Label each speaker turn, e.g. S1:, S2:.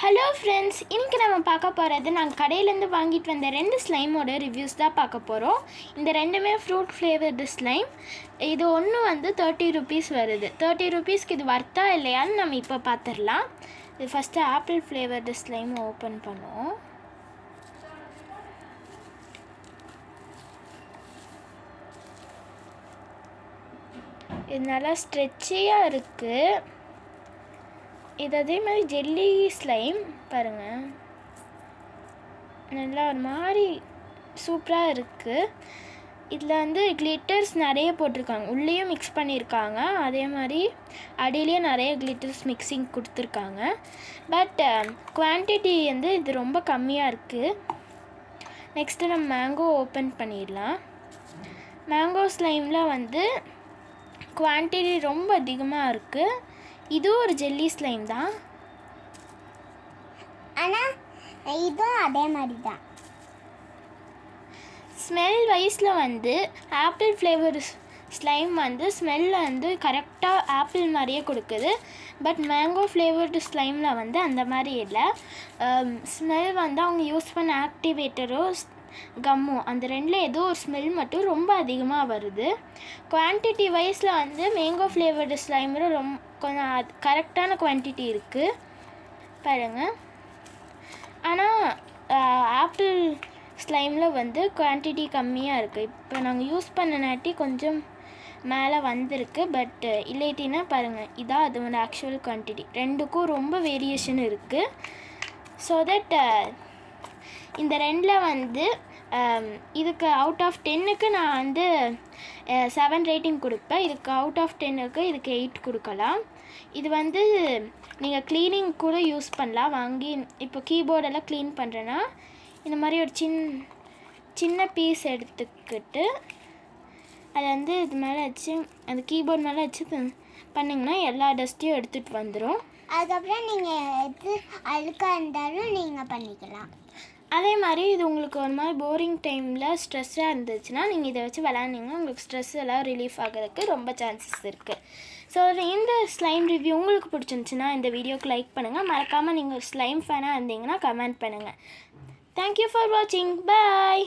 S1: Hello friends, இன்றைக்கி நம்ம பார்க்க போகிறது நாங்கள் கடையிலேருந்து வாங்கிட்டு வந்த 2 ஸ்லைமோட ரிவ்யூஸ் தான் பார்க்க போகிறோம். இந்த ரெண்டுமே ஃப்ரூட் ஃப்ளேவர்டு ஸ்லைம். இது ஒன்று வந்து 30 ருபீஸ் வருது. 30 ருபீஸ்க்கு இது வர்த்தா இல்லையான்னு நம்ம இப்போ பார்த்துடலாம். இது first apple flavoured slime open பண்ணுவோம். இது நல்லா ஸ்ட்ரெச்சியாக இருக்குது. இது அதே மாதிரி ஜெல்லி ஸ்லைம் பாருங்கள், நல்லா ஒரு மாதிரி சூப்பராக இருக்குது. இதில் வந்து கிளிட்டர்ஸ் நிறைய போட்டிருக்காங்க, உள்ளேயும் மிக்ஸ் பண்ணியிருக்காங்க, அதே மாதிரி அடியிலையும் நிறைய கிளிட்டர்ஸ் மிக்சிங் கொடுத்துருக்காங்க. பட் குவான்டிட்டி வந்து இது ரொம்ப கம்மியாக இருக்குது. நெக்ஸ்ட்டு நம்ம மேங்கோ ஓப்பன் பண்ணிடலாம். மேங்கோ ஸ்லைமில் வந்து குவான்டிட்டி ரொம்ப அதிகமாக இருக்குது. இதுவும் ஒரு ஜெல்லி ஸ்லைம் தான்,
S2: ஆனால் இதுவும் அதே மாதிரி தான்.
S1: ஸ்மெல் வைஸில் வந்து ஆப்பிள் ஃப்ளேவர் ஸ்லைம் வந்து ஸ்மெல்லில் வந்து கரெக்டாக ஆப்பிள் மாதிரியே கொடுக்குது. பட் மேங்கோ ஃப்ளேவர்டு ஸ்லைமில் வந்து அந்த மாதிரி இல்லை. ஸ்மெல் வந்து அவங்க யூஸ் பண்ண ஆக்டிவேட்டரோ கம்மோ அந்த ரெண்டில் ஏதோ ஒரு ஸ்மெல் மட்டும் ரொம்ப அதிகமாக வருது. குவான்டிட்டி வைஸில் வந்து மேங்கோ ஃப்ளேவர்டு ஸ்லைமில் கொஞ்சம் கரெக்டான குவான்டிட்டி இருக்குது பாருங்கள். ஆனால் ஆப்பிள் ஸ்லைமில் வந்து குவான்டிட்டி கம்மியாக இருக்குது. இப்போ நாங்கள் யூஸ் பண்ணனாட்டி கொஞ்சம் மேலே வந்திருக்கு. பட் இல்லாட்டினா பாருங்கள், இதான் அதோட ஆக்சுவல் குவான்டிட்டி. ரெண்டுக்கும் ரொம்ப வேரியேஷன் இருக்குது. ஸோ தட் இந்த ரெண்டில் வந்து இதுக்கு அவுட் ஆஃப் 10க்கு நான் வந்து 7 ரேட்டிங் கொடுப்பேன். இதுக்கு அவுட் ஆஃப் 10க்கு இதுக்கு 8 கொடுக்கலாம். இது வந்து நீங்கள் க்ளீனிங் கூட யூஸ் பண்ணலாம். வாங்கி இப்போ கீபோர்டெல்லாம் க்ளீன் பண்ணுறேன்னா இந்த மாதிரி ஒரு சின்ன பீஸ் எடுத்துக்கிட்டு அதை வந்து இது மேலே வச்சு அந்த கீபோர்ட் மேலே வச்சு பண்ணிங்கன்னா எல்லா டஸ்ட்டையும் எடுத்துகிட்டு வந்துடும்.
S2: அதுக்கப்புறம் நீங்கள் எது அழுக்காக இருந்தாலும் நீங்கள் பண்ணிக்கலாம்.
S1: அதே மாதிரி இது உங்களுக்கு ஒரு மாதிரி போரிங் டைமில் ஸ்ட்ரெஸ்ஸாக இருந்துச்சுன்னா நீங்கள் இதை வச்சு விளாண்டிங்கன்னா உங்களுக்கு ஸ்ட்ரெஸ் எல்லாம் ரிலீஃப் ஆகிறதுக்கு ரொம்ப சான்சஸ் இருக்குது. ஸோ இந்த ஸ்லைம் ரிவ்யூ உங்களுக்கு பிடிச்சிருந்துச்சுன்னா இந்த வீடியோக்கு லைக் பண்ணுங்கள். மறக்காமல் நீங்கள் ஸ்லைம் ஃபேனாக இருந்தீங்கன்னா கமெண்ட் பண்ணுங்கள். தேங்க்யூ ஃபார் வாட்சிங். பாய்.